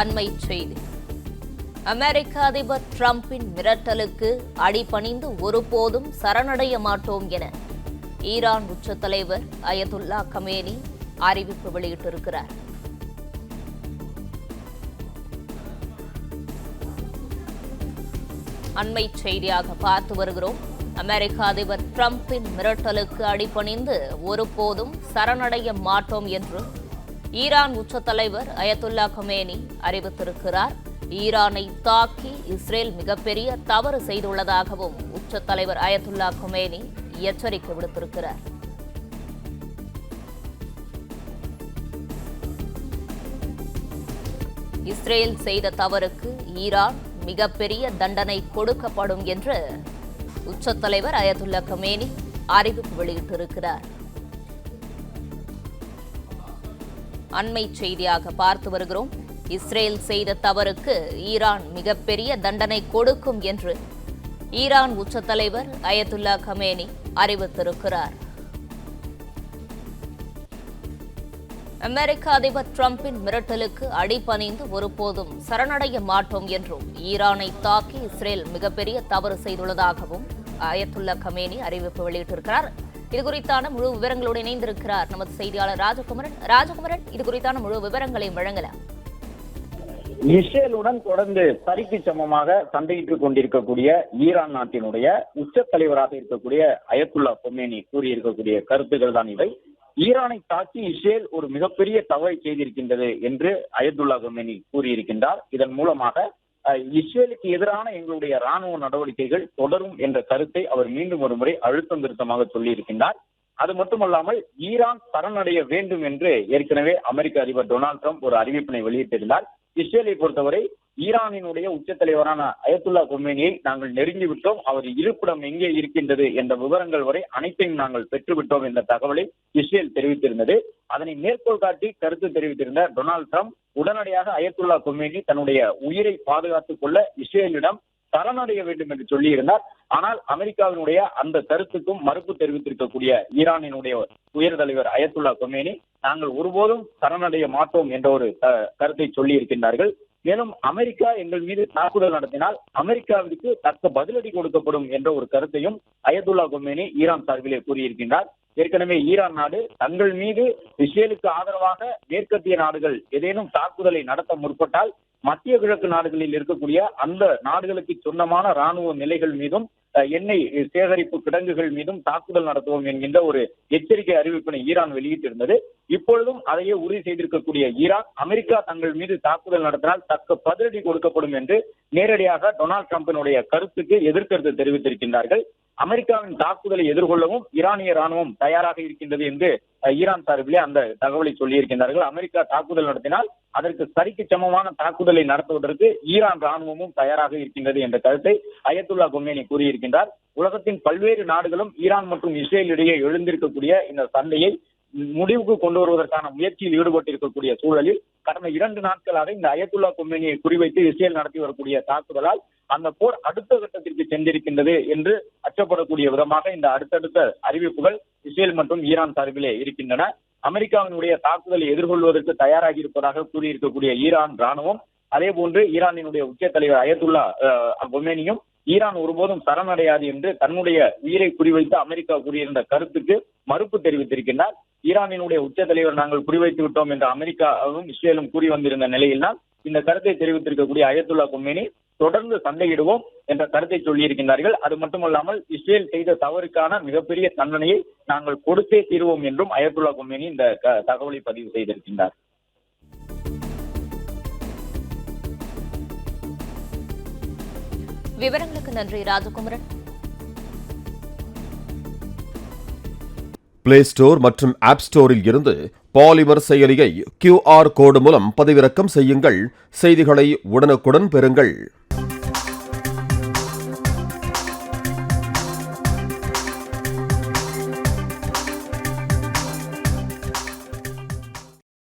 அண்மைச் செய்தி. அமெரிக்க அதிபர் டிரம்பின் மிரட்டலுக்கு அடிபணிந்து ஒருபோதும் சரணடைய மாட்டோம் என ஈரான் உச்ச தலைவர் அயதுல்லா கமேனி அறிவிப்பு வெளியிட்டிருக்கிறார். அண்மைச் செய்தியாக பார்த்து வருகிறோம். அமெரிக்க அதிபர் டிரம்பின் மிரட்டலுக்கு அடிபணிந்து ஒருபோதும் சரணடைய மாட்டோம் என்று ஈரான் உச்ச தலைவர் அயதுல்லா கமேனி அறிவித்திருக்கிறார். ஈரானை தாக்கி இஸ்ரேல் மிகப்பெரிய தவறு செய்துள்ளதாகவும் உச்ச தலைவர் அயதுல்லா கமேனி எச்சரிக்கை விடுத்திருக்கிறார். இஸ்ரேல் செய்த தவறுக்கு ஈரான் மிகப்பெரிய தண்டனை கொடுக்கப்படும் என்று உச்ச தலைவர் அயதுல்லா கமேனி அறிவிப்பு வெளியிட்டிருக்கிறார். அண்மை செய்தியாக பார்த்து வருகிறோம். இஸ்ரேல் செய்த தவறுக்கு ஈரான் மிகப்பெரிய தண்டனை கொடுக்கும் என்று ஈரான் உச்ச தலைவர் அயதுல்லா கமேனி அறிவித்திருக்கிறார். அமெரிக்க அதிபர் டிரம்பின் மிரட்டலுக்கு அடிபணிந்து ஒருபோதும் சரணடைய மாட்டோம் என்றும் ஈரானை தாக்கி இஸ்ரேல் மிகப்பெரிய தவறு செய்துள்ளதாகவும் அயதுல்லா கமேனி அறிவிப்பு வெளியிட்டிருக்கிறார். இதுகுறித்தான முழு விவரங்களோடு இணைந்திருக்கிறார் நமது செய்தியாளர் ராஜகுமரன். இதுகுறித்தான முழு விவரங்களை வழங்கலாம். இஸ்ரேலுடன் தொடர்ந்து சரிக்கு சமமாக சண்டையிட்டுக் கொண்டிருக்கக்கூடிய ஈரான் நாட்டினுடைய உச்ச தலைவராக இருக்கக்கூடிய அயதுல்லா கமேனி கூறியிருக்கக்கூடிய கருத்துக்கள் தான் இவை. ஈரானை தாக்கி இஸ்ரேல் ஒரு மிகப்பெரிய தவறை செய்திருக்கின்றது என்று அயதுல்லா கமேனி கூறியிருக்கின்றார். இதன் மூலமாக இஸ்ரேலுக்கு எதிரான எங்களுடைய ராணுவ நடவடிக்கைகள் தொடரும் என்ற கருத்தை அவர் மீண்டும் ஒரு முறை அழுத்தம் திருத்தமாக சொல்லியிருக்கின்றார். அது மட்டுமல்லாமல் ஈரான் சரணடைய வேண்டும் என்று ஏற்கனவே அமெரிக்க அதிபர் டொனால்டு ட்ரம்ப் ஒரு அறிவிப்பினை வெளியிட்டிருந்தார். இஸ்ரேலை பொறுத்தவரை ஈரானினுடைய உச்ச தலைவரான அயதுல்லா கமேனியை நாங்கள் நெருங்கிவிட்டோம், அவர் இருப்பிடம் எங்கே இருக்கின்றது என்ற விவரங்கள் வரை அனைத்தையும் நாங்கள் பெற்றுவிட்டோம் என்ற தகவலை இஸ்ரேல் தெரிவித்திருந்தது. அதனை மேற்கோள் காட்டி கருத்து தெரிவித்திருந்த டொனால்டு ட்ரம்ப் உடனடியாக அயதுல்லா கமேனி தன்னுடைய உயிரை பாதுகாத்துக் கொள்ள இஸ்ரேலிடம் சரணடைய வேண்டும் என்று சொல்லியிருந்தார். ஆனால் அமெரிக்காவினுடைய அந்த கருத்துக்கும் மறுப்பு தெரிவித்திருக்கக்கூடிய ஈரானினுடைய உயர் தலைவர் அயதுல்லா கமேனி நாங்கள் ஒருபோதும் சரணடைய மாட்டோம் என்ற ஒரு கருத்தை சொல்லி இருக்கின்றார்கள். மேலும் அமெரிக்கா எங்கள் மீது தாக்குதல் நடத்தினால் அமெரிக்காவிற்கு தக்க பதிலடி கொடுக்கப்படும் என்ற ஒரு கருத்தையும் அயதுல்லா கமேனி ஈரான் சார்பிலே கூறியிருக்கின்றார். ஏற்கனவே ஈரான் நாடு தங்கள் மீது இஸ்ரேலுக்கு ஆதரவாக மேற்கத்திய நாடுகள் ஏதேனும் தாக்குதலை நடத்த முற்பட்டால் மத்திய கிழக்கு நாடுகளில் இருக்கக்கூடிய அந்த நாடுகளுக்கு சொந்தமான ராணுவ நிலைகள் மீதும் எண்ணெய் சேகரிப்பு கிடங்குகள் மீதும் தாக்குதல் நடத்துவோம் என்கின்ற ஒரு எச்சரிக்கை அறிவிப்பினை ஈரான் வெளியிட்டிருந்தது. இப்பொழுதும் அதையே உறுதி செய்திருக்கக்கூடிய ஈரான் அமெரிக்கா தங்கள் மீது தாக்குதல் நடத்தினால் தக்க பதிலடி கொடுக்கப்படும் என்று நேரடியாக டொனால்டு டிரம்பினுடைய கருத்துக்கு எதிர்கருத்து தெரிவித்திருக்கின்றார்கள். அமெரிக்காவின் தாக்குதலை எதிர்கொள்ளவும் ஈரானிய ராணுவம் தயாராக இருக்கின்றது என்று ஈரான் சார்பிலே அந்த தகவலை சொல்லியிருக்கின்றார்கள். அமெரிக்கா தாக்குதல் நடத்தினால் அதற்கு சரிக்கு சமமான தாக்குதலை நடத்துவதற்கு ஈரான் ராணுவமும் தயாராக இருக்கின்றது என்ற கருத்தை அயதுல்லா கமேனி கூறியிருக்கின்றார். உலகத்தின் பல்வேறு நாடுகளும் ஈரான் மற்றும் இஸ்ரேல் இடையே எழுந்திருக்கக்கூடிய இந்த சண்டையை முடிவுக்கு கொண்டு வருவதற்கான முயற்சியில் ஈடுபட்டிருக்கக்கூடிய சூழலில் கடந்த 2 நாட்களாக இந்த அயதுல்லா கமேனியை குறிவைத்து இஸ்ரேல் நடத்தி வரக்கூடிய தாக்குதலால் அந்த போர் அடுத்த கட்டத்திற்கு சென்றிருக்கின்றது என்று அச்சப்படக்கூடிய விதமாக இந்த அடுத்தடுத்த அறிவிப்புகள் இஸ்ரேல் மற்றும் ஈரான் சார்பிலே இருக்கின்றன. அமெரிக்காவினுடைய தாக்குதலை எதிர்கொள்வதற்கு தயாராகி இருப்பதாக கூறியிருக்கக்கூடிய ஈரான் ராணுவம், அதே போன்று ஈரானினுடைய உச்ச தலைவர் அயதுல்லா கமேனியும் ஈரான் ஒருபோதும் சரணடையாது என்று தன்னுடைய உயிரை குறிவைத்து அமெரிக்கா கூறியிருந்த கருத்துக்கு மறுப்பு தெரிவித்திருக்கின்றார். ஈரானினுடைய உச்ச தலைவர் நாங்கள் குறிவைத்து விட்டோம் என்று அமெரிக்காவும் இஸ்ரேலும் கூறி வந்திருந்த நிலையில்தான் இந்த கருத்தை தெரிவித்திருக்கக்கூடிய அயதுல்லா கமேனி தொடர்ந்து சண்டையிடுவோம் என்ற கருத்தை சொல்லியிருக்கின்றார்கள். அது மட்டுமல்லாமல் இஸ்ரேல் செய்த தவறுக்கான மிகப்பெரிய தண்டனையை நாங்கள் கொடுத்தே தீர்வோம் என்றும் அயதுல்லா கமேனி இந்த தகவலை பதிவு செய்திருக்கின்றார். விவரங்களுக்கு நன்றி ராஜகுமரன். பிளே ஸ்டோர் மற்றும் ஆப் ஸ்டோரில் இருந்து பாலிமர் செயலியை QR கோடு மூலம் பதிவிறக்கம் செய்யுங்கள். செய்திகளை உடனுக்குடன் பெறுங்கள்.